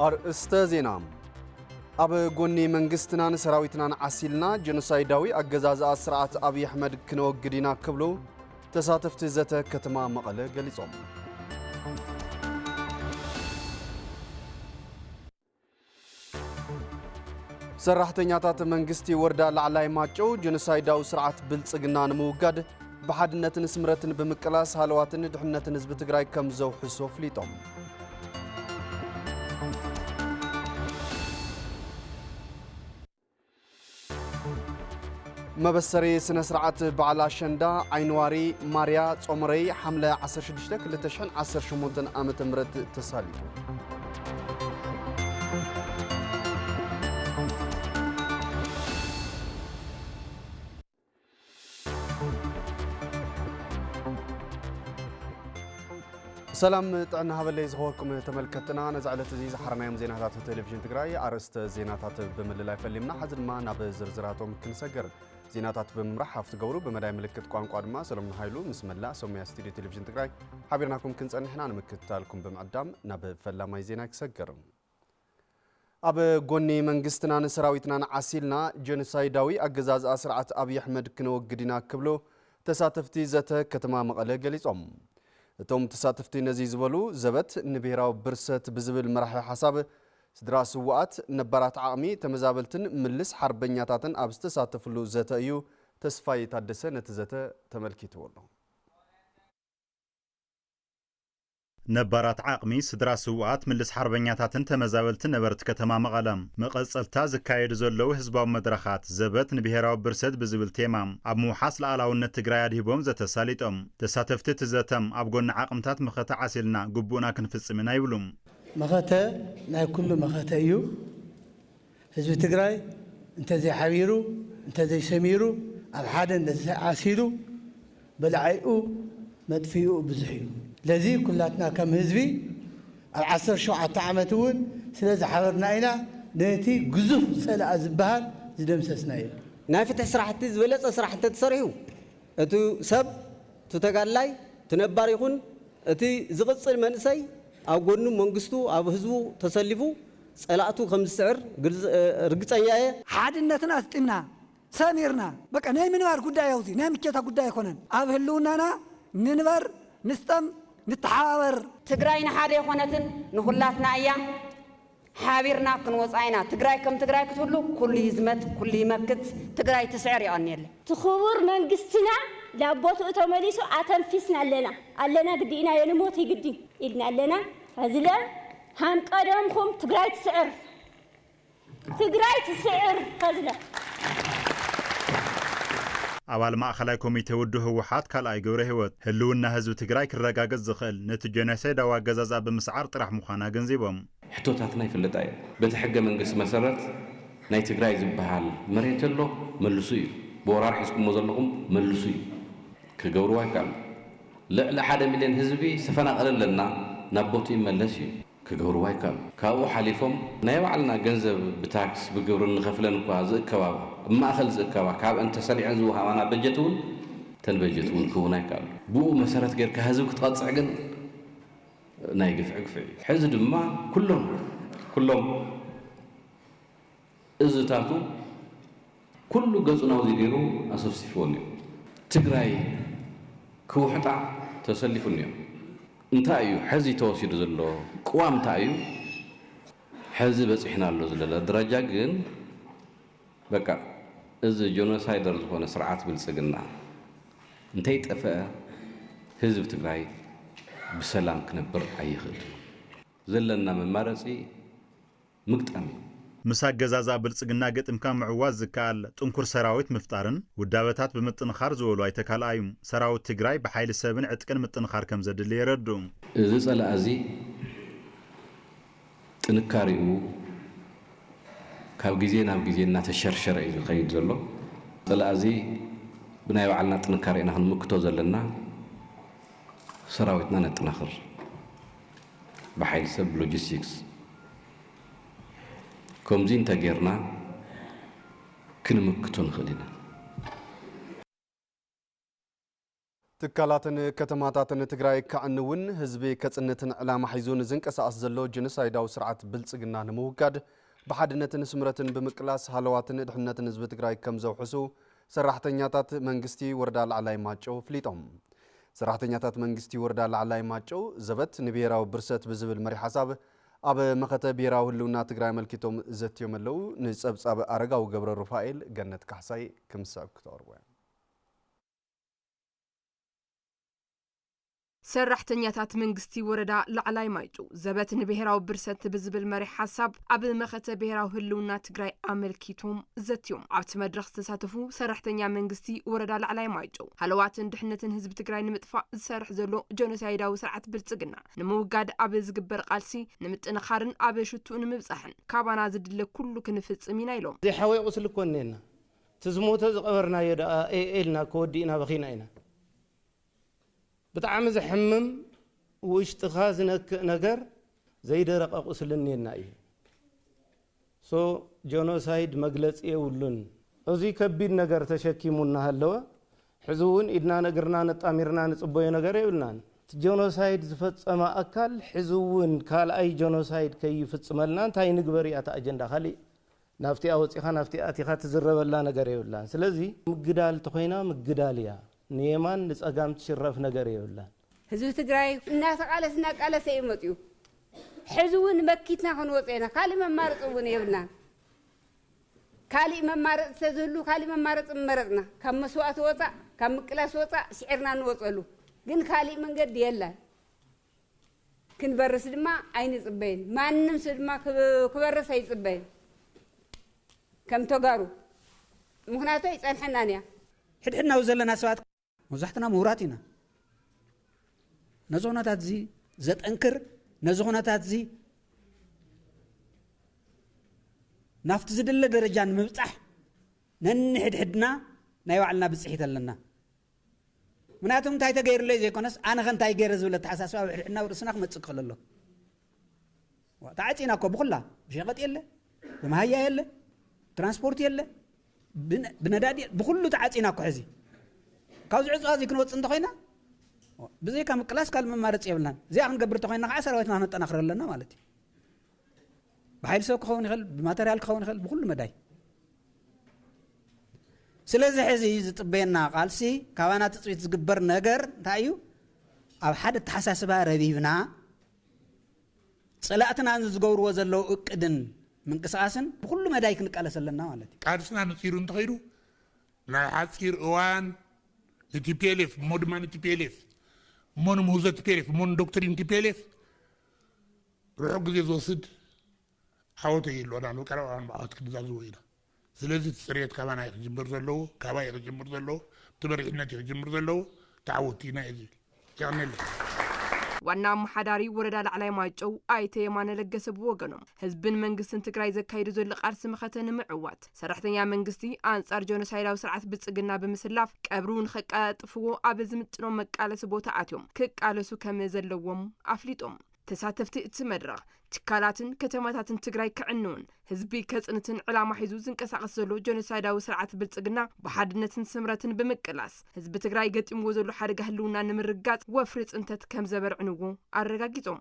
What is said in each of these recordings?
أرستا زينام أب غوني منغستنان سراويتنان عسيلنا جنوسايداوي أجزاز أسرعة أبي أحمد كنو قدينا كبلو تساتفت زتا كتما مقالة قليصوم سرحتنياتات منغستي وردا لعلاي ماچو جنوسايداو سرعة بلصقنا نموغاد بحدنتن سمرتن بمقلاس حالواتن دحنتن حزب تግራይ ከም ዘውሕሶ ፍሊጦም مبسري سنة سرعة بعلا شندا عينواري ماريا صومري حملة 16 كلتشحن 18 عامة مرت تساليبو سلام طعنا هبلي زخوكم تملكتنا نزعلت زي زحرنا يوم زينات التلفزيون تግራይ أرست زينات بمللاي فليمنا حزن ما ناب زرزراتهم كنسجر زيناتات بمرح حفت جورو بمداي ملكت قانقا دما سلام هايلو بسم الله سوميا ستوديو تلفزيون تግራይ حبيرناكم كنصنحنا نمكتالكم بمعدام ناب فلاماي زينا كسجر أب غوني منغستنا سراويتنا عسيلنا جنوسايداوي أجزاز أسرعة أبي أحمد كنو قدينا كبلو تساتفتي زتا كتما مقالة قليصوم توم تساتفتي نزيز ولو زبت نبيراو برست بزبل مراحل حساب سدراس وقت نبرات عامي تمزابلتن ملس حربنياتاتن أبستساتفلو زتايو تسفاي تادسة نتزتا تملكيتو والله نبرات عقمي سدراس وقت ملس حربنياتاتن تمزابلتن نبرت كتما مغالم مقصلتا زكايد زولو حزباو مدرخات زبت نبيراو برست بزبل تيمام اب موحاس لعلاونت تግራይ አድሂቦም ዘተሳሊጦም ተሳተፍቲ ትዘተም ኣብ ጎን ዓቅምታት መኸተ ዓሲልና ግቡና ክንፍጽምና ይብሉም መኸተ ናይ ኩሉ መኸተ እዩ ህዝቢ ትግራይ እንተዘይ ሓቢሩ እንተዘይ ሰሚሩ ኣብ ሓደ ዓሲሉ በላዓይኡ መጥፊኡ ብዙሕ እዩ ለዚ ኩላትና ከም ህዝቢ ኣብ 17 ዓመት እውን ስለ ዝሓበርና ኢና ነቲ ግዙፍ ፀላእ ዝበሃል ዝደምሰስና እዩ ናይ ፍትሕ ስራሕቲ ዝበለፀ ስራሕቲ ተሰሪሑ እቲ ሰብ ተተጋላይ ትነባር ይኹን እቲ ዝቕፅል መንእሰይ ኣብ ጎኑ መንግስቱ ኣብ ህዝቡ ተሰሊፉ ፀላእቱ ከም ዝስዕር ርግፀኛ እየ ሓድነትና ኣስጢምና ሰሚርና በቃ ናይ ምንባር ጉዳይ ኣውዚ ናይ ምቸታ ጉዳይ ኣይኮነን ኣብ ህልውናና ንንበር ንስጠም نتحاور تግራይ نحاده يخونتن نخلاتنا ايا حابيرنا كنوصاينا تግራይ كم تግራይ كتولو كل يزمت كل يمكت تግራይ تسعر يقنيل تخبر منغستنا لابوت اوتوماليسو اتنفسنا علنا قدينا ينموت يقدي إلنا لنا هزلا هم قدمكم تግራይ تسعر هزلا أول ما أخلي كوميتي ودو هوحات كالاي جوره هوت هلونا هزو تግራይ كرقاقز زخل نتجينا سيدا واقزازا بمسعار طرح مخانا جنزيبهم حتوتاتنا يفلتاي بتحقق منقس مسارات ناي تግራይ زبحال مريت له ملسوي بورار حسكم مزلقم ملسوي كجوروا كام لا حدا مليون هزبي سفنا قلل لنا نبوتي ملسي كجوروا كام كاو حليفهم نايو علنا جنزب بتاكس بجورن غفلن كواز كواب ما أخذ زكاة كاب أنت سريع زوها وأنا بجتون تنبجتون كوناي كاب بو مسارات غير كهزو كتقطع عقل نايقف عقفي حزد ما كلهم إزتاتو كل جزء ناوزي ديرو أسف سيفوني تግራይ كوحتا تسلفوني انت أيو حزي توسيد زلو قوام تأيو حزي بس إحنا اللو زللا درجة جن بقى إذا جنوسايدر زخون سرعات بالسجننا انتهيت أفا حزب تግራይ بسلام كنبر أيخل زلنا من مرسي مقتأمي مساق جزازة بالسجننا قد إمكان معواز زكال تنكر سراويت مفتارن والدابتات بمتنخار زولو ايتكال آيوم سراويت تግራይ بحيل السابن عتكن متنخار كم زد اللي يردوم إذا سأل أزي تنكاريو كاب جزينا تشرشر إذا خيد زلو طلعزي بنايو علنا تنكارينا هن مكتو زلنا سراويتنا نتنخر بحيل سب لوجيستيكس كومزين تغيرنا كنمكتو نخلينا ትካላትን ከተማታትን ትግራይ ከዕንውን ህዝቢ ከጽነትን ዕላማ ሒዙን ዝንቀሳቀስ ዘሎ ጀኖሳይዳዊ ስርዓት ብልጽግና ንምውጋድ በሓድነትን ስምረትን ብምቅላስ ሃለዋትን ድሕነትን ህዝቢ ትግራይ ከም ዘውሕሱ ሰራሕተኛታት መንግስቲ ወረዳ ላዕላይ ማጨው ፍሊጦም ሰራሕተኛታት መንግስቲ ወረዳ ላዕላይ ማጨው ዘበት ንብሔራዊ ብርሰት ብዝብል መሪ ሓሳብ ኣብ መኸተ ብሔራዊ ህልውና ትግራይ መልኪቶም ዘትዮም ኣለው ንጸብጻብ ኣረጋዊ ገብረ ሩፋኤል ገነት ካሕሳይ ክምሳብ ክተርወ ሰራሕተኛታት መንግስቲ ወረዳ ላዕላይ ማይጨው ዘበት ንብሔራዊ ብርሰት ብዝብል መሪ ሓሳብ ኣብ መኸተ ብሔራዊ ህልውና ትግራይ ኣመልኪቶም ዘትዮም ኣብቲ መድረኽ ዝተሳተፉ ሰራሕተኛ መንግስቲ ወረዳ ላዕላይ ማይጨው ሃለዋትን ድሕነትን ህዝቢ ትግራይ ንምጥፋእ ዝሰርሕ ዘሎ ጀኖሳይዳዊ ስርዓት ብልጽግና ንምውጋድ ኣብ ዝግበር ቃልሲ ንምጥንኻርን ኣብ ሽቱኡ ንምብጻሕን ካባና ዝድለ ኩሉ ክንፍጽም ኢና ኢሎም ዘይሓወይ ቁስል ኮነና ትዝሞተ ዝቀበርናዮ ደኣ ኤልና ከወዲእና በኺና ኢና بتعم زحمم واشتخاذ نجر زي درق قسلني النائي سو جونوسايد مجلس يولن أزي كبير نجر تشكيمنا هاللوا حزون إدنا نجرنا نتأمرنا نتصبي نجر يولن جونوسايد فت أما أكل حزون كال أي جونوسايد كي فت ملنا تاي نجبري أتا أجندة خالي نفتي أو تخان نفتي أتخات زرب الله نجر يولن سلزي مجدال تخينا مجداليا نيمان نسأقام تشرف نجاري ولا هزو تجراي الناس قال سيمتيو حزون مكيتنا هون وصينا كالي ممارط ونيبنا كالي ممارط سزلو كالي ممارط مرقنا كم مسوات وصا كم كلاس وصا شعرنا نوصلو جن كالي من قد يلا كن برس دما عين صبين ما نمس دما كبرس هي صبين كم تجارو مهناتو يصن حنانيا حدنا وزلنا سوات مزحتنا موراتنا نزونات زي زت انكر نزونات زي نافت زدل درجان مبصح ننحد حدنا ناي وعلنا بصحيت لنا مناتهم تاي تغير لي زي كونس انا خن تاي غير زول تحساسوا حدنا ورسنا متصقل له تعطينا كو بخلا بشغط يله بمهيا يله ترانسبورت يله بندادي بكل تعطينا كو حزي كاوز عزازي كنوص انت خوينا بزي كم كلاس كلمه مارص يبلنا زي اخن قبرت خوينا 10 وقت ما نطنخر لنا مالتي بحيل سوق خون يخل بماتيريال خون يخل بكل مداي سلازي حزي زطبينا قالسي كوانا تصويت زغبر نجر تايو اب حد تحساسبا ربيبنا صلاتنا نزغورو زلو اقدن منقساسن بكل مداي كنقالسلنا مالتي قادسنا نصيرون تخيرو لا حصير اوان TPLF مودمان TPLF مون موزة TPLF مون دكتورين TPLF روح جزء زوسد حاولت يلو أنا لو كانوا عن بعض كذا زوينا سلسلة سرية كمان يجمر زلوا كمان يجمر زلوا تبرئ الناس يجمر زلوا تعودتينا يجي كامل ዋና ሙሐዳሪ ወረዳ ላዕላይ ማጨው አይተ የማነ ለገሰ በወገኖም ህዝብን መንግስትን ትግራይ ዘካይዱ ዘሎ ቃርስ መኸተን ምዕዋት ሰራሕተኛ መንግስቲ አንጻር ጀኖሳይዳዊ ስርዓት ብልጽግና በመስላፍ ቀብሩን ኸቃጥፍዎ ኣብ ዝምጥኖ መቃለስ ቦታ አትዮም ከቃለሱ ከም ዘለዎም አፍሊጦም ተሳተፍቲ እቲ መድረኽ ትካላትን ከተማታትን ትግራይ ከዕንውን ህዝቢ ከጽንትን ዕላማ ሒዙ ዝንቀሳቀስ ዘሎ ጀኖሳይዳዊ ስርዓት ብልጽግና በሓድነትን ስምረትን ብምቅላስ ህዝቢ ትግራይ ገጢምዎ ዘሎ ሓደጋ ህልውና ንምርጋጽ ወፍሪ ጽንተት ከም ዘበርዕንዎ አረጋጊጾም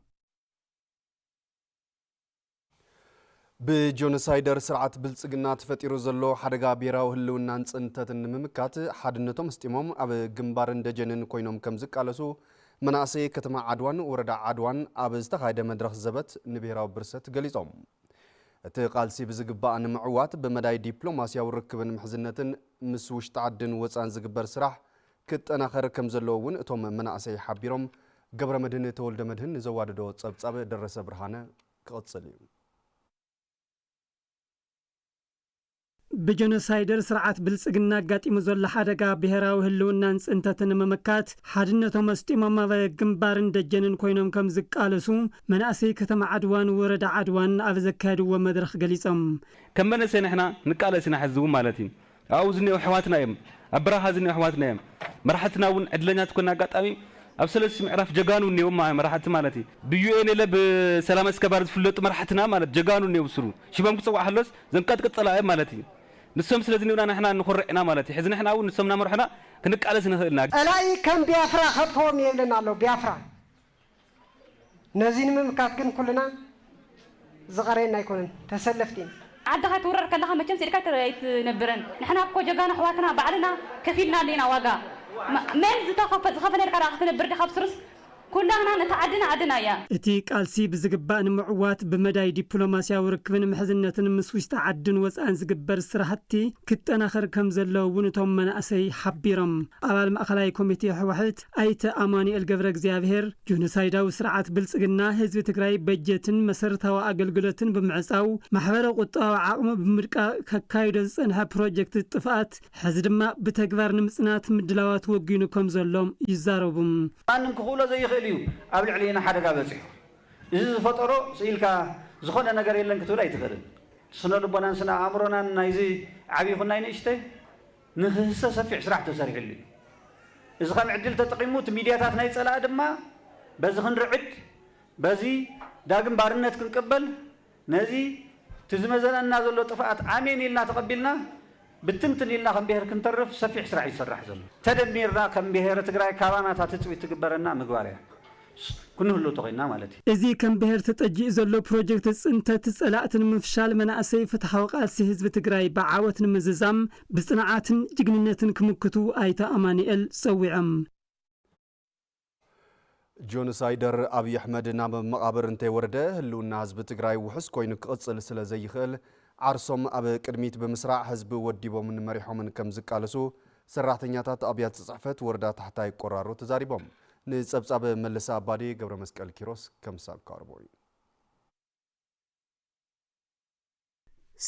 بجونوسايدر سرعة بلصقنا تفتيرو زلو حدقا بيراو هلونان ጽንተትን ንምምካት ሓድነቶም እስጢሞም ኣብ ግንባርን ደጀንን ኮይኖም ከም ዝቃለሱ مناسي كتما عدوان وردا عدوان ኣብ ዝተኻየደ መድረኽ ዘበት ንብሔራዊ ብርሰት ገሊጾም እቲ ቃልሲ ብዝግባእ ንምዕዋት በመዳይ ዲፕሎማሲያዊ ርክብን ምሕዝነትን ምስ ውሽጢ ዓድን ወፃን ዝግበር ስራሕ ክጠናኸር ከም ዘለዎ እውን እቶም መናእሰይ ሓቢሮም ገብረ መድህን ተወልደ መድህን ዘዋደዶ ጸብጻብ ደረሰ ብርሃነ ክቕጽል እዩ بجنوسايدر سرعات بلصقنا قاطيمو زل حدقا بهراو هلونان ጽንተትን መመካት ሓድነቶም እስጢሞም ኣብ ግንባርን ደጀንን ኮይኖም ከም ዝቃለሱ መናእሰይ ከተማ ዓድዋን ወረዳ ዓድዋን ኣብ ዘካየድዎ መድረኽ ገሊጾም ከም መናእሰይ ንሕና ንቃለስና ሕዝቡ ማለት እዩ ኣው ዝኒው ሕዋትና እዮም ኣብ በረኻ ዝኒው ሕዋትና እዮም መራሕትና እውን ዕድለኛት ኮና አጋጣሚ ኣብ ሰለስ ምዕራፍ ጀጋኑ ነው መራሕቲ ማለት እዩ ብዩኤን ለ በሰላም እስከባር ዝፍለጡ መራሕትና ማለት ጀጋኑ ነው ስሩ ሽባም ክጽዋዕ ሓሎስ ዘንቀጥቀጥ ጸላእ ማለት እዩ ንሶም ስለዝኒውና ንሕና ንኹርዕና ማለት እዩ ሕዚ ንሕና እውን ንሶምና መርሕና ክንቃለስ ንኽእልና እላይ ከም ቢያፍራ ከጥፎም የብለና ኣሎ ቢያፍራ ነዚ ንምምካት ግን ኩልና ዝቐረየና ኣይኮነን ተሰለፍቲና ዓድኻ ትውረር ከለኻ መቸም ሲድካ ኣይትነብረን ንሕና እኮ ጀጋና ኣሕዋትና ባዕልና ከፊልና ኣለና ዋጋ መን ዝኸፈለ ልካ ክትነብር ዲኻ ብስርስ ኩላና ነታ ዓድና እያ እቲ ቃልሲ ብዝግባእ ንምዕዋት ብመዳይ ዲፕሎማስያዊ ርክብን ምሕዝነትን ምስ ውሽጢ ዓድን ወፃእን ዝግበር ስራሕቲ ክጠናኸር ከም ዘለዎ እውን እቶም መናእሰይ ሓቢሮም ኣባል ማእኸላይ ኮሚቴ ሕወሓት ኣይተ ኣማኑኤል ገብረ እግዚኣብሔር ጆኖሳይዳዊ ስርዓት ብልጽግና ህዝቢ ትግራይ በጀትን መሰረታዊ ኣገልግሎትን ብምዕፃው ማሕበረ ቁጠባዊ ዓቕሚ ብምድቃቕ ከካይዶ ዝጸንሐ ፕሮጀክት ጥፍኣት ሕዚ ድማ ብተግባር ንምጽናት ምድላዋት ወጊኑ ከም ዘሎም ይዛረቡ ማንም ክኽእሎ ዘይኽእል እዩ ኣብ ልዕሊና ሓደጋ በፂሑ እዚ ዝፈጠሮ ስኢልካ ዝኾነ ነገር የለን ክትብል ኣይትኽእልን ስነ ልቦናን ስነ ኣእምሮናን ናይዚ ዓብዪ ይኹን ናይ ንእሽተይ ንክህሰ ሰፊሕ ስራሕ ተሰሪሕሉ እዩ እዚ ከም ዕድል ተጠቂሙ እቲ ሚድያታት ናይ ፀላእ ድማ በዚ ክንርዕድ በዚ ዳግም ባርነት ክንቅበል ነዚ ትዝመዘነና ዘሎ ጥፍኣት ኣሜን ኢልና ተቐቢልና ብትንትን ኢልና ከም ብሄር ክንተርፍ ሰፊሕ ስራሕ ይስራሕ ዘሎ ተደሚርና ከም ብሄረ ትግራይ ካባናታት ትፅቢት ትግበረና ምግባር እያ ኩንህሉ ተኾይና ማለት እዩ እዚ ከም ብሄር ተጠጂእ ዘሎ ፕሮጀክት ፅንተት ፀላእትን ምፍሻል መናእሰይ ፍትሓዊ ቃልሲ ህዝቢ ትግራይ ብዓወት ንምዝዛም ብፅንዓትን ጅግንነትን ክምክቱ ኣይተ ኣማኑኤል ፀዊዖም ጆኖሳይደር አብይ አሕመድ ናብ መቃብር እንተይወረደ ህልውና ህዝቢ ትግራይ ውሕስ ኮይኑ ክቕፅል ስለ ዘይኽእል ዓርሶም ኣብ ቅድሚት ብምስራዕ ህዝቢ ወዲቦምን መሪሖምን ከም ዝቃለሱ ሰራሕተኛታት ኣብያተ ጽሕፈት ወረዳ ታሕታይ ቆራሮ ተዛሪቦም ንጸብጻብ መለሳ አባዲ ገብረ መስቀል ኪሮስ ከምሳል ቀርቦይ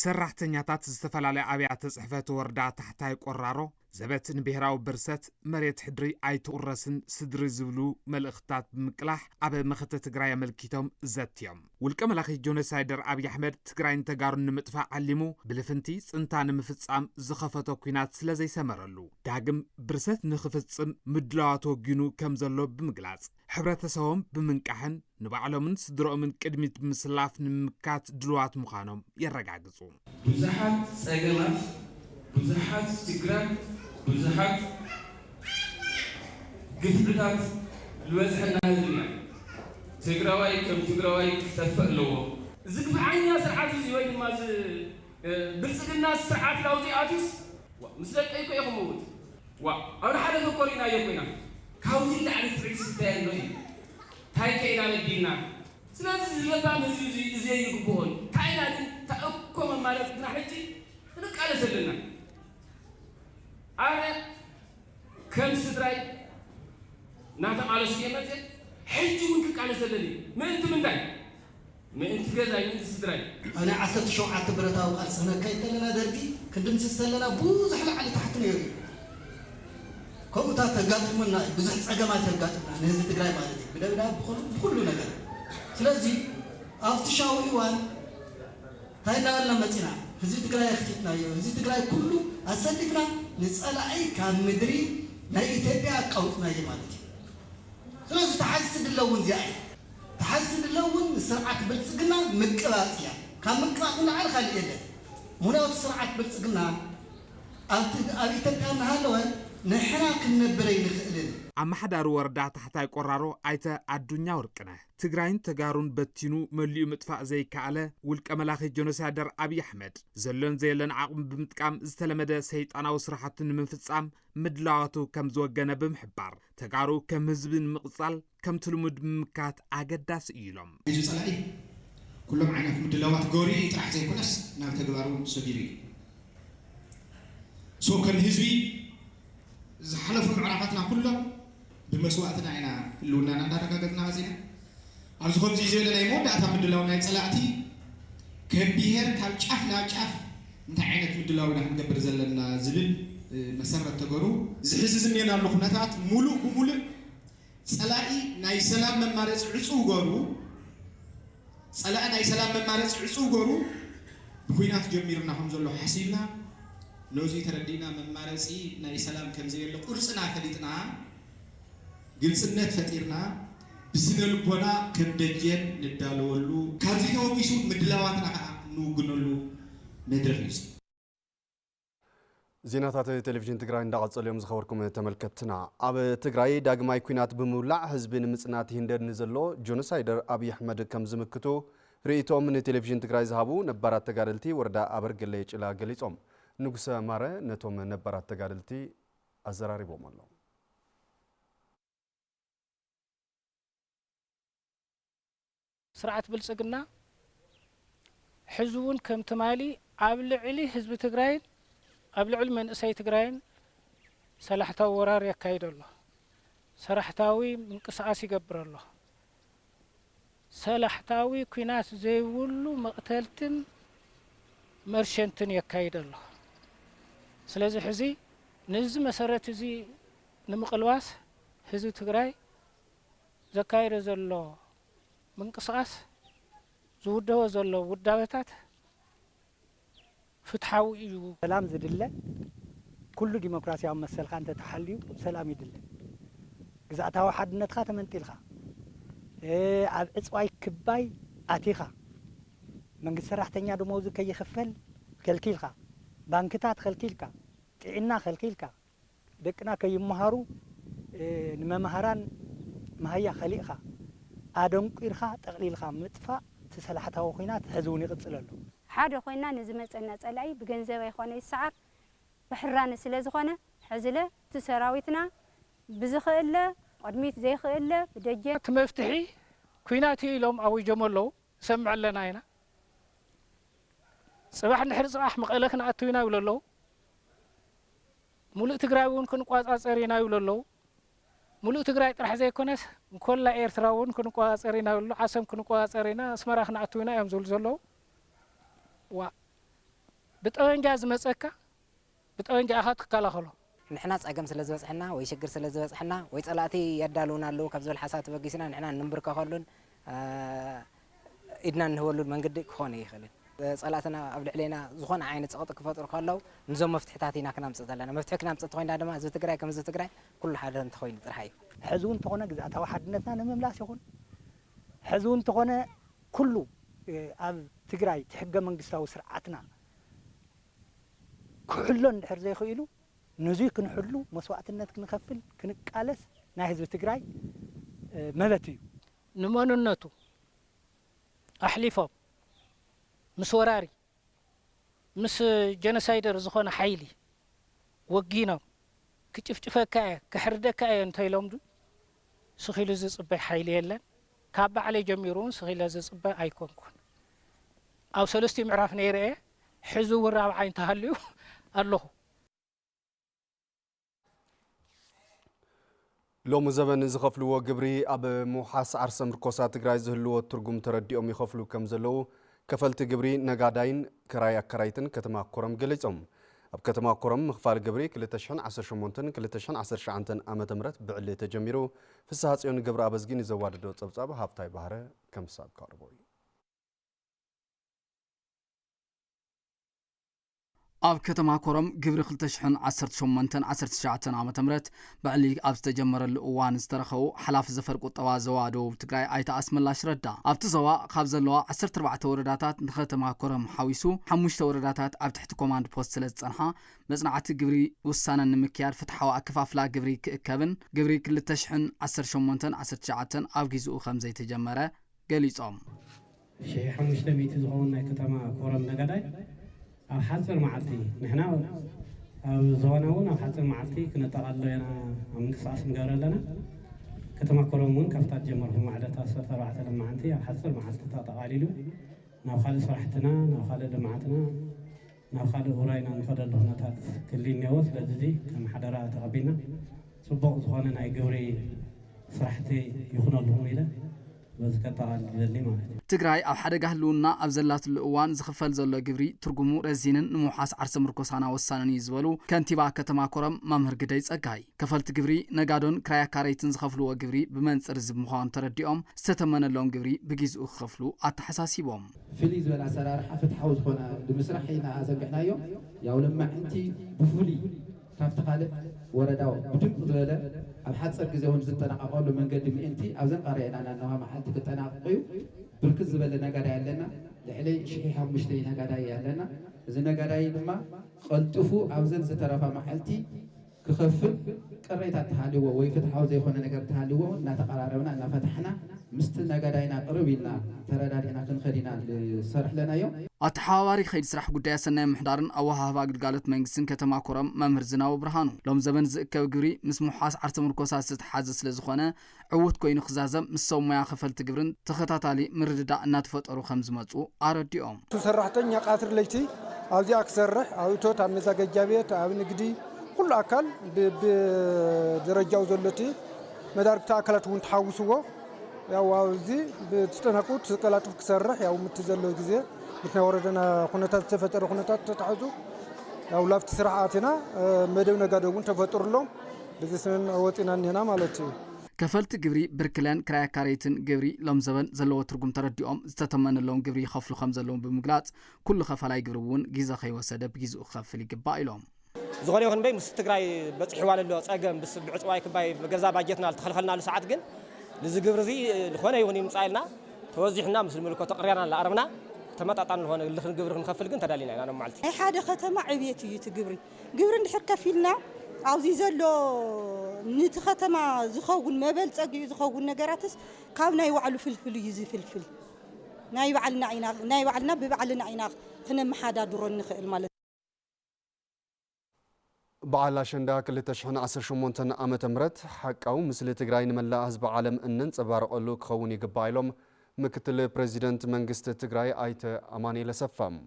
ሰራሕተኛታት ዝተፈላለዩ ኣብያተ ጽሕፈት ወረዳ ታሕታይ ቆራሮ ዘበት ንብሔራዊ ብርሰት መሬት ሕድሪ ኣይትቑረስን ስድሪ ዝብሉ መልእኽትታት ብምቅላሕ ኣብ መኸተ ትግራይ ኣመልኪቶም ዘትዮም ውልቀ መላኺ ጆኖሳይደር አብይ አሕመድ ትግራይን ተጋሩን ንምጥፋእ ዓሊሙ ብልፍንቲ ጽንታ ንምፍጻም ዝኸፈቶ ኩናት ስለ ዘይሰመረሉ ዳግም ብርሰት ንኽፍጽም ምድላዋት ወጊኑ ከም ዘሎ ብምግላጽ ሕብረተሰቦም ብምንቃሕን ንባዕሎምን ስድሮኦምን ቅድሚት ብምስላፍ ንምምካት ድልዋት ምዃኖም የረጋግጹ ብዙሓት ጸገማት ብዙሓት ችግራት ብዙሓት ግፍዕታት ዝበዝሐና ህዝብና ትግራዋይ ከም ትግራዋይ ክተፍእ ኣለዎ ዝግፍዓኛ ስርዓት እዚ ወይ ድማ ብልጽግና ስርዓት ላውዚኣትስ ምስ ደቀይኮ ኢኹም እውት ኣብ ሓደ ፈኮሪና እዮ ኮይና ካብዚ ላዕሊ ትዕግስቲ እንተያሎ እዩ እንታይ ከኢና ነዲልና ስለዚ ዝለባም ህዝቢ እዚ ይግብሆን ታይና ተእኮመ ማለት ግና ሕጂ ንቃለስ ኣለና ኣነ ከም ስድራይ ናተቃለስ የመፅእ ሕጂ እውን ክቃለስ ኣለኒ ምእንቲ ምንታይ ምእንቲ ገዛይ ምእንቲ ስድራይ ኣነ 17 ብረታዊ ቃልሲ ክነካይድ ከለና ደርጊ ክንድምስስ ከለና ብዙሕ ላዕሊ ታሕቲ ነይሩ ከምኡታት ተጋጥሙና ብዙሕ ፀገማት ተጋጥሙና ንህዝቢ ትግራይ ማለት እዩ ብደብዳብ ብኩሉ ነገር ስለዚ ኣብቲ ሻው እዋን እንታይ እናበልና መፂና ህዝቢ ትግራይ ኣኽቲትናዮ ህዝቢ ትግራይ ኩሉ ኣሰሊፍና ንፀላኢ ካብ ምድሪ ናይ ኢትዮጵያ ኣቃውጥናዮ ማለት እዩ ስለዚ ተሓዝቲ ድለውን እዚኣ እያ ተሓዝቲ ድለውን ስርዓት ብልፅግና ምቅባጥ እያ ካብ ምቅባጥ ንላዕሊ ካሊእ የለን ምክንያቱ ስርዓት ብልፅግና ኣብ ኢትዮጵያ እናሃለወ ንሕና ክንነብረይ ንኽእልን ኣመሓዳሪ ወረዳ ታሕታይ ቆራሮ ኣይተ ኣዱኛ ወርቅነህ ትግራይን ተጋሩን በቲኑ መሊኡ ምጥፋእ ዘይከኣለ ውልቀ መላኺ ጆኖሳይደር አብይ አሕመድ ዘሎን ዘየለን ዓቕሚ ብምጥቃም ዝተለመደ ሰይጣናዊ ስራሕቱ ንምፍጻም ምድላዋቱ ከም ዝወገነ ብምሕባር ተጋሩ ከም ህዝቢ ንምቕጻል ከም ትልሙድ ብምምካት ኣገዳሲ እዩ ኢሎም እዚ ፀላኢ ኩሎም ዓይነት ምድላዋት ገበሩ ጥራሕ ዘይኮነስ ናብ ተግባሩ ሰቢሩ እዩ ሶ ከም ህዝቢ ዝሓለፉ ምዕራፋትና ኩሎም ብመስዋዕትና ኢና ህልውናና እንዳረጋገፅና መፂና ኣብዚ ከምዚ ዝበለ ናይ መወዳእታ ምድላው ናይ ፀላእቲ ከም ብሄር ካብ ጫፍ ናብ ጫፍ እንታይ ዓይነት ምድላው ኢና ክንገብር ዘለና ዝብል መሰረት ተገሩ ዝሕዚ ዝኔናሉ ኩነታት ሙሉእ ብሙሉእ ፀላኢ ናይ ሰላም መማረፂ ዕፁው ገሩ ፀላኢ ናይ ሰላም መማረፂ ዕፁው ገሩ ብኩናት ጀሚርና ከም ዘሎ ሓሲብና ነዚ ተረዲና መማረፂ ናይ ሰላም ከም ዘየለ ቁርፅና ፈሊጥና ግልጽነት ፈጢርና ብስነ ልቦና ከም ደጀን ንዳለወሉ ካብዚ ተወቂሱ ምድላዋትና ከዓ ንውግነሉ መድረኽ እዩ ዜናታት ቴሌቪዥን ትግራይ እንዳቀጸለም ዝኸበርኩም ተመልከትና ኣብ ትግራይ ዳግማይ ኩናት ብምውላዕ ህዝቢ ንምጽናት ይንደድን ዘሎ ጆኖሳይደር አብይ አሕመድ ከም ዝምክቱ ርእይቶም ንቴሌቪዥን ትግራይ ዝሃቡ ነባራት ተጋደልቲ ወረዳ አበርገሌ ጭላ ገሊጾም ንጉሰ ማረ ነቶም ነባራት ተጋደልቲ አዘራሪቦም ኣሎ ስርዓት ብልጽግና ሕዝቡን ከም ትማሊ ኣብ ልዕሊ ህዝቢ ትግራይ ኣብ ልዕሊ መንእሰይ ትግራይን ሰላሕታዊ ወራር ያካይድ ኣሎ ሰራሕታዊ ምንቅስቃስ ይገብር ኣሎ ሰላሕታዊ ኩናት ዘይብሉ መቅተልትን መርሸንትን ያካይድ ኣሎ ስለዚ ሕዚ ነዚ መሰረት እዚ ንምቅልባስ ህዝቢ ትግራይ ዘካይድ ዘሎ ምንቅስቃስ ዝውደው ዘሎ ውዳበታት ፍትሓዊ እዩ ሰላም ዝድለ ኩሉ ዲሞክራሲያዊ መሰልካ እንተ ተሓልዩ ሰላም ይድለ ግዛእታዊ ሓድነትካ ተመንጢልካ ኣብ ዕፅዋይ ክባይ ኣቲኻ መንግስቲ ሰራሕተኛ ደመወዙ ከይኽፈል ከልኪልካ ባንክታት ከልኪልካ ጥዕና ከልኪልካ ደቅና ከይመሃሩ ንመምሃራን ማህያ ኸሊእኻ ኣደንቂርካ ጠቕሊልካ ምጥፋእ ተሰላሕታዊ ኩናት ህዝቡን ይቅጽል ኣሎ ሓደ ኮይና ንዝመፀና ጸላይ ብገንዘብ ኣይኮነ ይስዓር ብሕራነ ስለ ዝኾነ ሕዝለ ተሰራዊትና ብዝኽእለ ቅድሚት ዘይኽእለ ብደጀ ትመፍትሒ ኩናት ኢሎም ኣውጆም ኣለዉ ሰምዕ ኣለና ኢና ጽባሕ ንድሕሪ ጽባሕ መቐለ ክንኣቱ ኢና ይብሉ ኣለዉ ሙሉእ ትግራይ እውን ክንቋጻጸር ኢና ይብሉ ኣለዉ ሙሉእ ትግራይ ጥራሕ ዘይኮነስ እንኮላ ኤርትራ እውን ክንቋጻጸር ኢና ይብሉ ዓሰም ክንቋጻጸር ኢና ኣስመራ ክንኣቱ ኢና እዮም ዝብሉ ዘለዉ ዋ ብጠወንጃ ዝመጸካ ብጠወንጃ ኢኻ ትከላኸሎ ንሕና ጸገም ስለ ዝበጽሕና ወይ ሽግር ስለ ዝበጽሕና ወይ ጸላእቲ የዳልውና ኣለዉ ካብ ዝብል ሓሳብ ተበጊስና ንሕና ንንብርከኸሉን ኢድና ንህበሉን መንገዲ ክኾነ ይኽእልን ጸላእትና ኣብ ልዕለና ዝኾነ ዓይነት ፀቕጢ ክፈጥሩ ከለዉ ንዞም መፍትሕታት ኢና ክናምፅእ ዘለና መፍትሒ ክናምፅእ ተኾይና ድማ ህዝቢ ትግራይ ከም ህዝቢ ትግራይ ኩሉ ሓደ እንተኾይኑ ጥራሕ እዩ ሕዚ እውን እንተኾነ ግዛእታዊ ሓድነትና ንምምላስ ይኹን ሕዚ እውን እንተኾነ ኩሉ ኣብ ትግራይ ትሕገ መንግስታዊ ስርዓትና ክሕሎ እንድሕር ዘይኽእሉ ነዙይ ክንሕሉ መስዋዕትነት ክንከፍል ክንቃለስ ናይ ህዝቢ ትግራይ መበት እዩ ንመንነቱ ኣሕሊፎም ምስ ወራሪ ምስ ጀኖሳይደር ዝኾነ ሓይሊ ወጊኖም ክጭፍጭፈካ እየ ክሕርደካ እየ እንተኢሎም ስኺሉ ዝጽበይ ሓይሊ የለን ካብ ባዕለይ ጀሚሩ እውን ስኺለ ዝጽበይ ኣይኮንኩን ኣብ ሰለስተ ምዕራፍ ነይረ እየ ሕዚ እውን ራብዓይ እንተሃልዩ ኣለኹ ሎሚ ዘበን ዝኸፍልዎ ግብሪ ኣብ ምውሓስ ዓርሰ ምርኮሳ ትግራይ ዝህልዎ ትርጉም ተረዲኦም ይኸፍሉ ከም ዘለዉ ከፈልቲ ግብሪ ነጋዳይን ክራይ ኣከራይትን ከተማ ኮረም ገሊጾም ኣብ ከተማ ኮረም ምኽፋል ግብሪ 2018-2019 ዓመተ ምህረት ብዕሊ ተጀሚሩ ፍስሐ ጽዮን ገብረ ኣበዝጊን ዘዋደዶ ጸብጻብ ሃብታይ ባህረ ከም ሳብ ቀርቦ እዩ ኣብ ከተማ ኮረም ግብሪ 2018-19 ዓመተ ምህረት ብዕሊ ኣብ ዝተጀመረሉ እዋን ዝተረኸቡ ሓላፊ ዘፈር ቁጠባ ዞባ ደቡብ ትግራይ ኣይተ ኣስመላሽ ረዳ ኣብቲ ዞባ ካብ ዘለዋ 14 ወረዳታት ንከተማ ኮረም ሓዊሱ 5 ወረዳታት ኣብ ትሕቲ ኮማንድ ፖስት ስለ ዝጸንሓ መጽናዕቲ ግብሪ ውሳነ ንምክያድ ፍትሓዊ ኣከፋፍላ ግብሪ ክእከብን ግብሪ 2018-19 ኣብ ግዚኡ ከም ዘይተጀመረ ገሊጾም 500 ዝኸውን ናይ ከተማ ኮረም ነጋዳይ ኣብ ሓፅር መዓልቲ ንሕና ኣብ ዞባና እውን ኣብ ሓፅር መዓልቲ ክነጠቓሎ ኢና ኣብ ምንቅስቃስ ንገብር ኣለና ከተማ ኮረም እውን ካብታት ጀመርኩ ማዕደታት 14 ልምዓንቲ ኣብ ሓፅር መዓልቲ ተጠቓሊሉ ናብ ካልእ ስራሕትና ናብ ካልእ ልምዓትና ናብ ካልእ ውራይና ንኸደሉ ኩነታት ክህሊ እኒአዎ ስለዚ እዚ ከም ሓደራ ተቐቢልና ፅቡቕ ዝኾነ ናይ ግብሪ ስራሕቲ ይኹነልኩም ኢለ በዚ ከጠቓልል ይደሊ ማለት እዩ ትግራይ ኣብ ሓደጋ ህልውና ኣብ ዘላትሉ እዋን ዝኽፈል ዘሎ ግብሪ ትርጉሙ ረዚንን ንምውሓስ ዓርሰ ምርኮሳና ወሳነን እዩ ዝበሉ ከንቲባ ከተማ ኮረም መምህር ግደይ ጸጋይ ከፈልቲ ግብሪ ነጋዶን ክራይ ኣካረይትን ዝኸፍልዎ ግብሪ ብመንፅር ዝብ ምዃኑ ተረዲኦም ዝተተመነሎም ግብሪ ብግዚኡ ክኸፍሉ ኣተሓሳሲቦም ፍልይ ዝበለ ኣሰራርሓ ፍትሓዊ ዝኾነ ንምስራሕ ኢና ዘንጊሕናዮ ያው ልማዕንቲ ብፍሉይ ካብቲ ካልእ ወረዳ ብድምቅ ዝበለ ኣብ ሓፀር ግዜ እውን ዝጠናቐቐሉ መንገዲ ምእንቲ ኣብዘን ቀሪአና ናነዋ መዓልቲ ክጠናቐቕ እዩ ብርክት ዝበለ ነጋዳይ ኣለና ልዕሊ 1500 ነጋዳይ ኣለና إذا نجاري لما قلتفو عاوزن زترفع محلتي كخفل قريتها تحاليو ويفتح عاوز يكون نجار تحاليو نتقررنا نفتحنا مست نجارينا قربينا تردادنا كنخدينا لصرح لنا يوم أتحاوري خير سرح قدية سنة محضرن أو هافا قالت منجسن كتما كرم ممر زناو برهانو لوم زبن زكاو جري مسمو حاس عرت مركوسات ستحازس لزخونه عود كوين خزازم مسو ما خفل تجبرن تخطاتالي مردا ناتفط أرو خمس ماتو أرديهم تسرحتني قاطر ليتي أو دي أكسرح أو توت عم نزاج الجابيت أو نجدي كل أكل بدرجة وزلتي مدارك تأكلت ونتحوسوه يا وازي بتستنقط سكالات كسرح يا ومتزلوا جزء مثل وردنا خناتات تفتر خناتات تتعزو أو لافت سرعاتنا مدونا قادون تفتر لهم بزسن أوتنا هنا مالتي كفلت جبري بركلان كرايا كاريتن جبري لهم زبن زلوا ترجم ترديهم استتمنى لهم جبري خفلو خمسة لهم بمقلات كل خفلاي جبرون جيزة خي وسدب جيزة خفلي جبائلهم زغني يخن بي مستقراي بس حوال اللي أصعقم بس بعصواي كباي بجزا باجتنا تخلخلنا لساعات جن لزجبر زي الخوانة يغني مسائلنا توزيحنا مثل ملكة تقريرنا لأرمنا تمطعطن هون اللي نجبر نخفل جن تدالينا أنا معلتي أي حاجة ختمة عبيتي يتجبري جبر نحرك فينا عاوز يزلو نتختمة زخون ما بلت أجي زخون نجاراتس كابنا يوعلو فلفل يزي فلفل ناي وعلنا عيناق ناي وعلنا ببعلنا عيناق خنا محدا درون نخيل مال بعد شندا كل تشحن 18 عامة مرت حقاو مثل تجراي نملا حزب عالم انن صبارق له كوني قبايلهم مكتل بريزيدنت منجست تجراي ايت اماني لسفم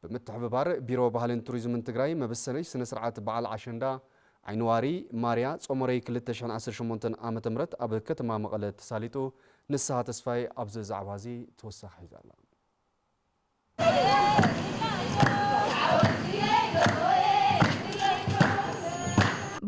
بمتحببار بيرو بحالن توريزم تجراي مبسنش سنه سرعات بعد عشندا عينواري ماريا صومري كل تشحن 18 عامة مرت اب كتما مقله تساليتو نسها تسفاي ابز زعبازي توسح يزالا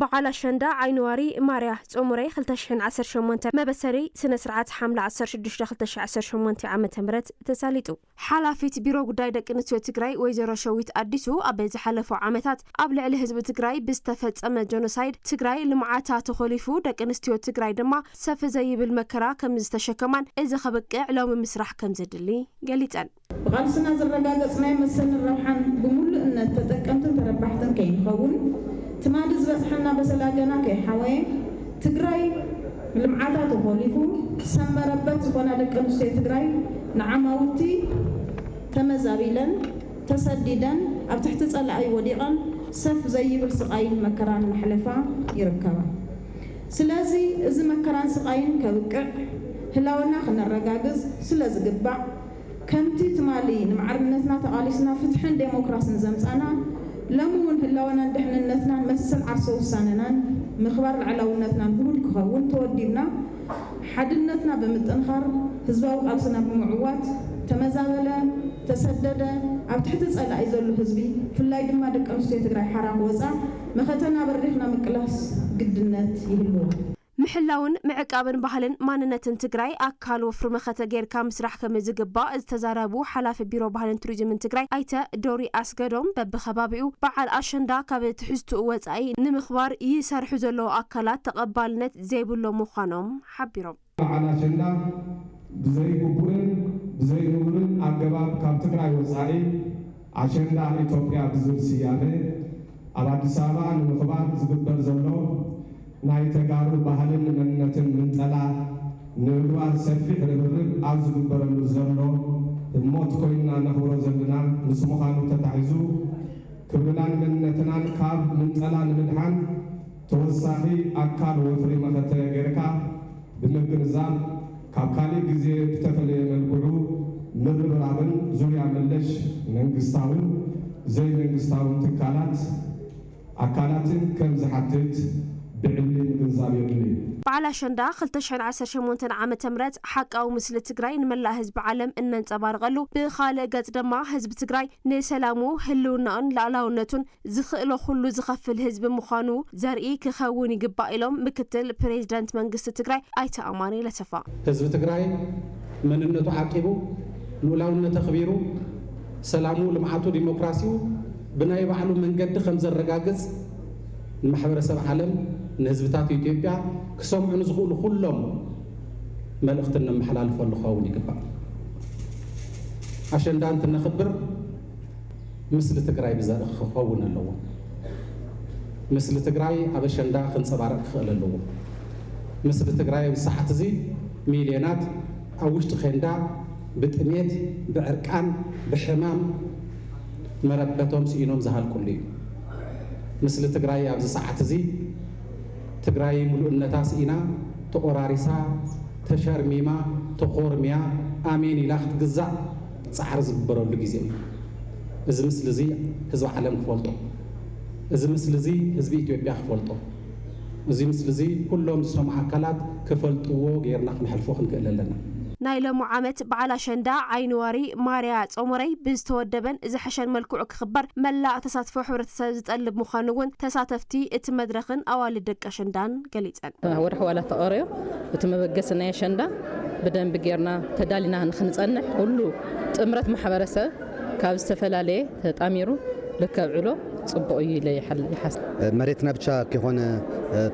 بعلى شندا عينواري ماريا عمري خلتشحن 18 مبسري سنة سرعات حملة 16 عام تمرت تساليتو حلافيت بيرو قداي دق نسو تግራይ ወይዘሮ ሸዊት አዲሱ ኣብ ዝሓለፉ ዓመታት ኣብ ልዕሊ ህዝቢ ትግራይ ብዝተፈጸመ ጆኖሳይድ ትግራይ ልምዓታ ተኸሊፉ ደቂ ኣንስትዮ ትግራይ ድማ ሰፊ ዘይብል መከራ ከም ዝተሸከማን እዚ ከበቅዕ ሎም ምስራሕ ከም ዘድሊ ገሊፀን ብቃልስና ዝረጋገጽናይ መሰል ረብሓን ብሙሉእነት ተጠቀምትን ተረባሕትን ከይንኸውን تماد زبحنا بسلاجنا كحوي تجراي المعادات وخليفو سمربت زبنا لكنسي تجراي نعماوتي تمزابيلا تسديدا أو تحت أي وديقا سف زي بالسقاين مكران محلفة يركبا سلازي إذا مكران سقاين كوكع هلاونا خنا الرجاجز سلاز جبع كمتي تمالي نمعرنتنا تقاليسنا فتحن ديمقراطية زمزانا لمون هلاونا دحننتنا نمثل عرسو ساننا مخبر علونتنا بقول كهون تودينا حدنتنا بمتنخر حزباو قالسنا بمعوات تمزابله تسدد أو تحت أسأل أيزلو حزبي في الله دم دك أمسي تجري حرام وزع مختنا بريخنا مكلاس قدنت يهلو محلاون معقابن بحالن ماننتن تግራይ ኣካል ወፍሪ መኸተ ጌርካ ምስራሕ ከም ዝግባእ ዝተዛረቡ ሓላፊ ቢሮ ባህልን ቱሪዝምን ትግራይ ኣይተ ዶሪ ኣስገዶም በብኸባቢኡ በዓል ኣሸንዳ ካብ ትሕዝትኡ ወጻኢ ንምኽባር ይሰርሑ ዘለዉ ኣካላት ተቐባልነት ዘይብሎ ምዃኖም ሓቢሮም በዓል ኣሸንዳ ብዘይግቡእን ብዘይንቡርን ኣገባብ ካብ ትግራይ ወጻኢ ኣሸንዳ ኢትዮጵያ ብዝብል ስያሜ ኣብ ኣዲስ ኣበባ ንምኽባር ዝግበር ዘሎ ናይ ተጋሩ ባህልን መንነትን ምንጠላ ንግባር ሰፊሕ ርብርብ ኣብ ዝግበረሉ ዘሎ እሞት ኮይና ነኽብሮ ዘለና ምስ ምዃኑ ተታሒዙ ክብርናን መንነትናን ካብ ምንጠላ ንምድሓን ተወሳኺ ኣካል ወፍሪ መኸተ ጌርካ ብምግንዛብ ካብ ካሊእ ግዜ ብተፈለየ መልክዑ ምርብራብን ዙርያ መለሽ መንግስታውን ዘይመንግስታውን ትካላት ኣካላትን ከም ዝሓትት بعد شندا 2018 عام تمرت حقاو مثل تግራይ ንመላ ህዝቢ ዓለም እናንጸባርቀሉ ብኻልእ ገጽ ድማ ህዝቢ ትግራይ ንሰላሙ ህልውናን ላዕላውነቱን ዝኽእሎ ሁሉ ዝኸፍል ህዝቢ ምዃኑ ዘርኢ ክኸውን ይግባእ ኢሎም ምክትል ፕሬዝዳንት መንግስቲ ትግራይ ኣይተ ኣማኒ ለሰፋ ህዝቢ ትግራይ መንነቱ ዓቂቡ ሉዓላውነቱ ኸቢሩ ሰላሙ ልምዓቱ ዲሞክራሲው ብናይ ባዕሉ መንገዲ ከም ዘረጋግጽ ማሕበረሰብ ዓለም ንህዝብታት ኢትዮጵያ ክሰምዑ ዝኽእሉ ኩሎም መልእኽቲ ነመሓላልፈሉ ክኸውን ይግባእ ኣሸንዳ እንትነኽብር ምስሊ ትግራይ ብዘርኢ ክኸውን ኣለዎ ምስሊ ትግራይ ኣብ ኣሸንዳ ክንፀባረቕ ክኽእል ኣለዎ ምስሊ ትግራይ ኣብ ሰዓት እዚ ሚልዮናት ኣብ ውሽጢ ኬንዳ ብጥሜት ብዕርቃን ብሕማም መረበቶም ስኢኖም ዝሃልቁሉ እዩ ምስሊ ትግራይ ኣብዚ ሰዓት እዚ ትግራይ ሙሉእነታ ስኢና ተቆራሪሳ ተሸርሚማ ተኾርሚያ ኣሜን ኢላ ክትግዛእ ፃዕሪ ዝግበረሉ ግዜ እዩ እዚ ምስሊ እዚ ህዝቢ ዓለም ክፈልጦ እዚ ምስሊ እዚ ህዝቢ ኢትዮጵያ ክፈልጦ እዚ ምስሊ እዚ ኩሎም ዝሰምዑ ኣካላት ክፈልጥዎ ጌርና ክንሕልፎ ክንክእል ኣለና ናይ ሎሚ ዓመት በዓል ኣሸንዳ ዓይንዋሪ ማርያ ጾሙረይ ብዝተወደበን ዝሐሸን መልክዑ ክኽበር መላእ ተሳትፎ ሕብረተሰብ ዝጠልብ ምዃኑ እውን ተሳተፍቲ እቲ መድረኽን ኣዋልድ ደቂ ኣሸንዳን ገሊፀን ወርሒ ዋላ ተቐርዮ እቲ መበገሲ ናይ ኣሸንዳ ብደንቢ ጌርና ተዳሊና ንክንጸንሕ ኩሉ ጥምረት ማሕበረሰብ ካብ ዝተፈላለየ ተጣሚሩ ልከብዕሎ ጽቡቕ እዩ ኢለ ይሓስብ መሬትና ብቻ ከሆነ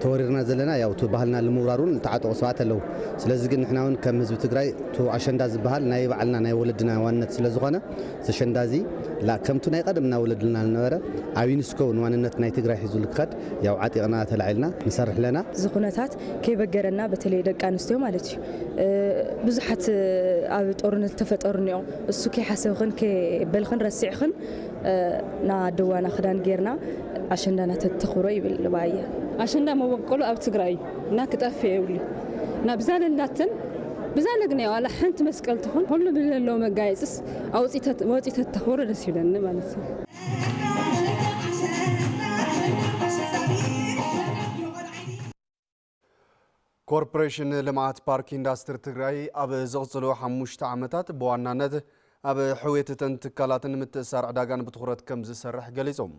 ተወሪርና ዘለና ያው ባህልና ለምውራሩን ተዓጠቁ ሰባት ኣለው ስለዚ ግን ንሕና እውን ከም ህዝቢ ትግራይ ኣሸንዳ ዝበሃል ናይ በዓልና ናይ ወለድና ዋንነት ስለ ዝኾነ ኣሸንዳ እዚ ከምቱ ናይ ቀደምና ወለድና ዝነበረ ኣብ ዩኔስኮ ንዋንነት ናይ ትግራይ ሒዙ ልክኸድ ያው ዓጢቕና ተላዒልና ንሰርሕ ለና እዚ ኩነታት ከይበገረና በተለይ ደቂ ኣንስትዮ ማለት እዩ ብዙሓት ኣብ ጦርነት ተፈጠሩ እኒኦም እሱ ከይሓሰብክን ከይበልክን ረሲዕክን ና ደዋና ክዳን ጌርና ኣሸንዳና ተተኽብሮ ይብል ባየ ኣሸንዳ መበቀሉ ኣብ ትግራይ እና ክጠፍ የብሉ እና ብዛለላትን ብዛለ ግን ያው ኣላ ሓንቲ መስቀል ትኹን ሁሉ ብለለው መጋየፅስ ወፂተ ተኽብሮ ደስ ይብለኒ ማለት እዩ ኮርፖሬሽን ልምዓት ፓርክ ኢንዱስትሪ ትግራይ ኣብ ዝቕፅሉ 5 ዓመታት ብዋናነት ኣብ ሕውየትን ትካላትን ምትእስሳር ዕዳጋን ብትኹረት ከም ዝሰርሕ ገሊፆም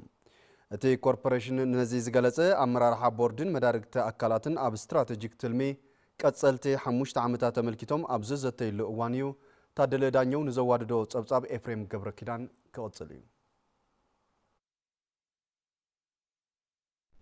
እቲ ኮርፖሬሽን ነዚ ዝገለጸ ኣመራርሓ ቦርድን መዳርግቲ ኣካላትን ኣብ ስትራቴጂክ ትልሚ ቀጸልቲ 5 ዓመታት ተመልኪቶም ኣብ ዝዘተይሉ እዋን እዩ ታደለ ዳኘው ንዘዋድዶ ጸብጻብ ኤፍሬም ገብረ ኪዳን ክቕጽል እዩ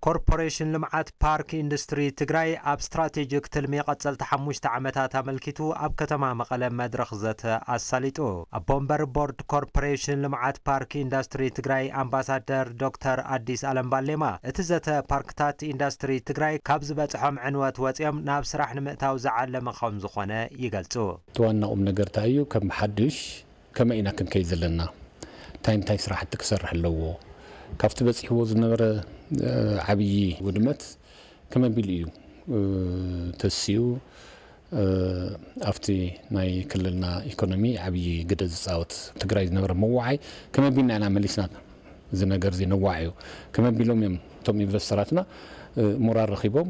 ኮርፖሬሽን ልምዓት ፓርክ ኢንዱስትሪ ትግራይ ኣብ ስትራቴጂክ ትልሚ ቀጸልቲ 5 ዓመታት ኣመልኪቱ ኣብ ከተማ መቐለ መድረኽ ዘተ ኣሳሊጡ ኣቦምበር ቦርድ ኮርፖሬሽን ልምዓት ፓርክ ኢንዱስትሪ ትግራይ ኣምባሳደር ዶክተር አዲስ አለም ባሌማ እቲ ዘተ ፓርክታት ኢንዱስትሪ ትግራይ ካብ ዝበጽሖም ዕንወት ወፂኦም ናብ ስራሕ ንምእታው ዝዓለመ ከም ዝኾነ ይገልጹ ተዋናኦም ነገር ታዩ ከም ሓድሽ ከመይ ኢና ክንከይድ ዘለና እንታይ ስራሕቲ ክሰርሕ ኣለዎ ካብቲ በጽሕዎ ዝነበረ ዓብይ ውድመት ከመቢል እዩ ተሲዩ ኣብቲ ናይ ክልልና ኢኮኖሚ ዓብይ ግደ ዝፃወት ትግራይ ዝነበረ መዋዓይ ከመቢልና ኢና መሊስና እዚ ነገር እዚ ነዋዕዩ ከመቢሎም እዮም እቶም ኢንቨስተራትና ሞራል ረኺቦም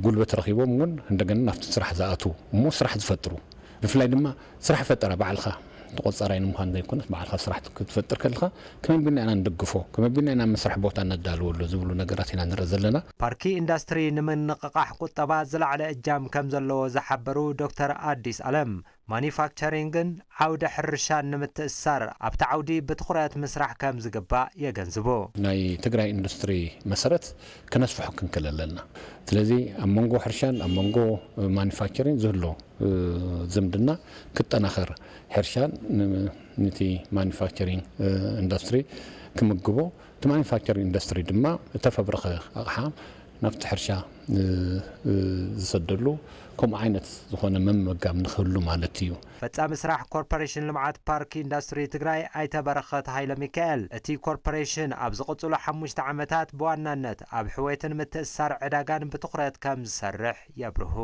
ጉልበት ረኺቦም እውን እንደገና ናብቲ ስራሕ ዝኣቱ እሞ ስራሕ ዝፈጥሩ ብፍላይ ድማ ስራሕ ፈጠራ ባዕልኻ ተቆጻራይ ንምዃን ዘይኮነስ ባዕልኻ ስራሕ ክትፈጥር ከለኻ ከመቢልና ኢና እንደግፎ ከመቢልና ኢና መስራሕ ቦታ ነዳልወሉ ዝብሉ ነገራት ኢና ንርኢ ዘለና ፓርኪ ኢንዱስትሪ ንምንቕቃሕ ቁጠባ ዝለዓለ እጃም ከም ዘለዎ ዝሓበሩ ዶክተር አዲስ አለም ማኒፋክቸሪንግን ዓውደ ሕርሻን ንምትእስሳር ኣብቲ ዓውዲ ብትኹረት ምስራሕ ከም ዝግባእ የገንዝቡ ናይ ትግራይ ኢንዱስትሪ መሰረት ከነስፍሖ ክንክእል ኣለና ስለዚ ኣብ መንጎ ሕርሻን ኣብ መንጎ ማኒፋክቸሪንግ ዝህሎ ዝምድና ክጠናኸር ሕርሻን ነቲ ማኒፋክቸሪንግ ኢንዱስትሪ ክምግቦ እቲ ማኒፋክቸሪንግ ኢንዱስትሪ ድማ እተፈብረኸ ኣቕሓ ናብቲ ሕርሻ ዝሰደሉ ከምኡ ዓይነት ዝኾነ መመጋብ ንኽህሉ ማለት እዩ ፈጻሚ ስራሕ ኮርፖሬሽን ልምዓት ፓርክ ኢንዱስትሪ ትግራይ ኣይተበረኸት ሃይለ ሚካኤል እቲ ኮርፖሬሽን ኣብ ዝቕፅሉ 5 ዓመታት ብዋናነት ኣብ ሕወትን ምትእስሳር ዕዳጋን ብትኹረት ከም ዝሰርሕ የብርሁ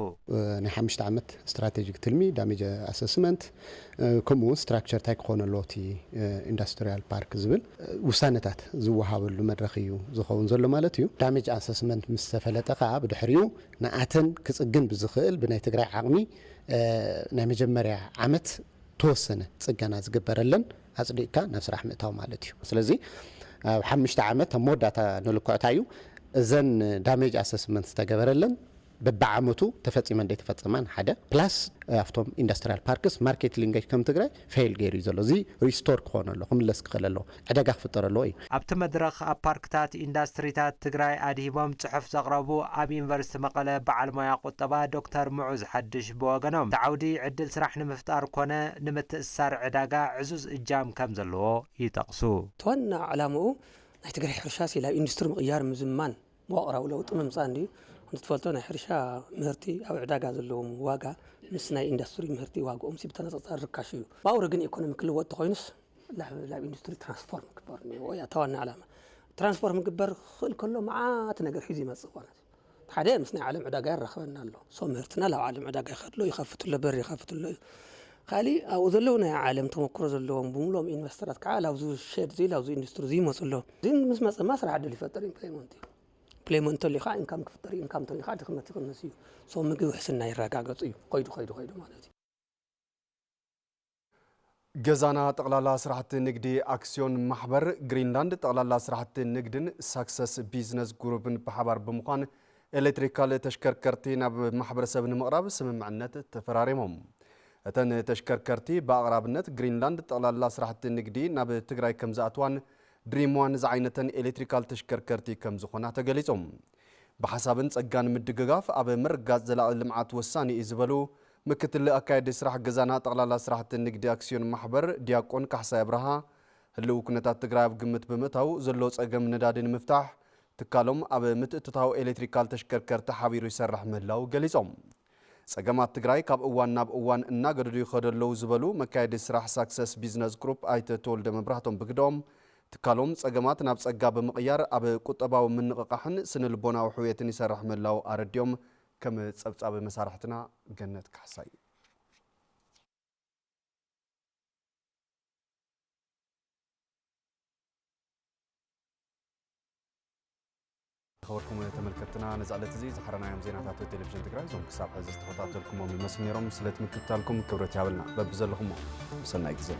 ናይ 5 ዓመት ስትራቴጂክ ትልሚ ዳሜጅ ኣሰስመንት ከምኡ ስትራክቸር ታይ ክኾነ ኣሎ እቲ ኢንዱስትሪያል ፓርክ ዝብል ውሳነታት ዝወሃበሉ መድረኽ እዩ ዝኸውን ዘሎ ማለት እዩ ዳሜጅ ኣሰስመንት ምስ ተፈለጠ ከዓ ብድሕሪኡ ንኣተን ክጽግን ብዝኽእል ብናይ ትግራይ ዓቕሚ ናይ መጀመርያ ዓመት ተወሰነ ጽገና ዝግበረለን ኣጽዲቕካ ናብ ስራሕ ምእታው ማለት እዩ ስለዚ ኣብ 5 ዓመት መወዳእታ ንልክዖታ እዩ እዘን ዳሜጅ ኣሰስመንት ዝተገበረለን በባዓመቱ ተፈጺመ እንደ ተፈጸማን ሓደ ፕላስ አፍቶም ኢንዱስትሪያል ፓርክስ ማርኬት ሊንጌጅ ከም ትግራይ ፌል ገይሩ ዘሎ እዚ ሪስቶር ክኾነሎ ክምለስ ክኸለሎ ዕዳጋ ክፍጠረሎ እዩ ኣብቲ መድረኽ ኣብ ፓርክታት ኢንዱስትሪታት ትግራይ ኣድሂቦም ጽሑፍ ዘቕረቡ ኣብ ዩኒቨርሲቲ መቐለ በዓል ሞያ ቁጠባ ዶክተር ሙዑዝ ሓድሽ ብወገኖም ተዓውዲ ዕድል ስራሕ ንምፍጣር ኮነ ንምትእስሳር ዕዳጋ ዕዙዝ እጃም ከም ዘለዎ ይጠቕሱ ተዋና ዓላምኡ ናይ ትግራይ ሕርሻ ሲላ ኢንዱስትሪ ምቕያር ምዝማን መዋቕራዊ ለውጢ ምምፃእ እንድዩ እንትፈልጦ ናይ ሕርሻ ምህርቲ ኣብ ዕዳጋ ዘለዎም ዋጋ ምስ ናይ ኢንዱስትሪ ምህርቲ ዋጋኦም ብተነጻጻሪ ርካሽ እዩ ባውረ ግን ኢኮኖሚክ ልወጥ ኮይኑስ ላብ ኢንዱስትሪ ትራንስፎርም ክግበር ወይ ኣተዋና ዓላማ ትራንስፎርም ክግበር ክእል ከሎ መዓት ነገር ሒዙ ይመጽእ ኮነት ሓደ ምስ ናይ ዓለም ዕዳጋ ይራኸበና ኣሎ ሶ ምህርትና ላብ ዓለም ዕዳጋ ይኸድሎ ይኸፍትሎ በር ይኸፍትሎ ካሊ ኣብኡ ዘለዉ ናይ ዓለም ተመክሮ ዘለዎም ብምሎም ኢንቨስተራት ከዓ ላብዚ ሼድ እዚ ላብዚ ኢንዱስትሪ እዚ ይመጽሎ እዚ ምስ መጽማ ስራሕ ዕድል ይፈጥር ኢምፕሎይመንት እዩ ኢምፕሎይመንት ሊኻ ኢንካም ክፍጠር ኢንካም ተሊኻ ድኽነት ይቕንስ እዩ ሶ ምግቢ ውሕስና ይረጋገጽ እዩ ኮይዱ ማለት እዩ ገዛና ጠቕላላ ስራሕቲ ንግዲ አክሲዮን ማሕበር ግሪንላንድ ጠቕላላ ስራሕቲ ንግድን ሳክሰስ ቢዝነስ ግሩፕን ብሓባር ብምዃን ኤሌክትሪካል ተሽከርከርቲ ናብ ማሕበረሰብ ንምቕራብ ስምምዕነት ተፈራሪሞም እተን ተሽከርከርቲ በኣቕራብነት ግሪንላንድ ጠቕላላ ስራሕቲ ንግዲ ናብ ትግራይ ከም ዝኣትዋን ድሪምዋን ዝዓይነተን ኤሌክትሪካል ተሽከርከርቲ ከም ዝኾና ተገሊጾም ብሓሳብን ጸጋን ምድግጋፍ ኣብ ምርጋጽ ዘላቒ ልምዓት ወሳኒ እዩ ዝበሉ ምክትል ኣካየዲ ስራሕ ገዛና ጠቕላላ ስራሕቲ ንግዲ አክሲዮን ማሕበር ዲያቆን ካሕሳይ አብርሃ ህልው ኩነታት ትግራይ ኣብ ግምት ብምእታው ዘሎ ጸገም ነዳድን ምፍታሕ ትካሎም ኣብ ምትእትታው ኤሌክትሪካል ተሽከርከርቲ ሓቢሩ ይሰርሕ ምህላው ገሊጾም ጸገማት ትግራይ ካብ እዋን ናብ እዋን እናገደዱ ይኸደለው ዝበሉ መካየዲ ስራሕ ሳክሰስ ቢዝነስ ግሩፕ ኣይተ ተወልደ መብራህቶም ብግዶም ትካሎም ጸገማት ናብ ጸጋ ብምቕያር ኣብ ቁጠባዊ ምንቕቃሕን ስነልቦናዊ ሕውየትን ይሰርሕ ምህላው ኣረድዮም ከም ጸብጻብ መሳርሕትና ገነት ካሕሳይ خبركم تملكتنا نزعلت زي زحرنا يوم زينات التلفزيون تقرأ زوم كساب حز استخدام لكم من مسنيرهم سلت مكتالكم كبرتي عبلنا ببزلهم سنة يجزل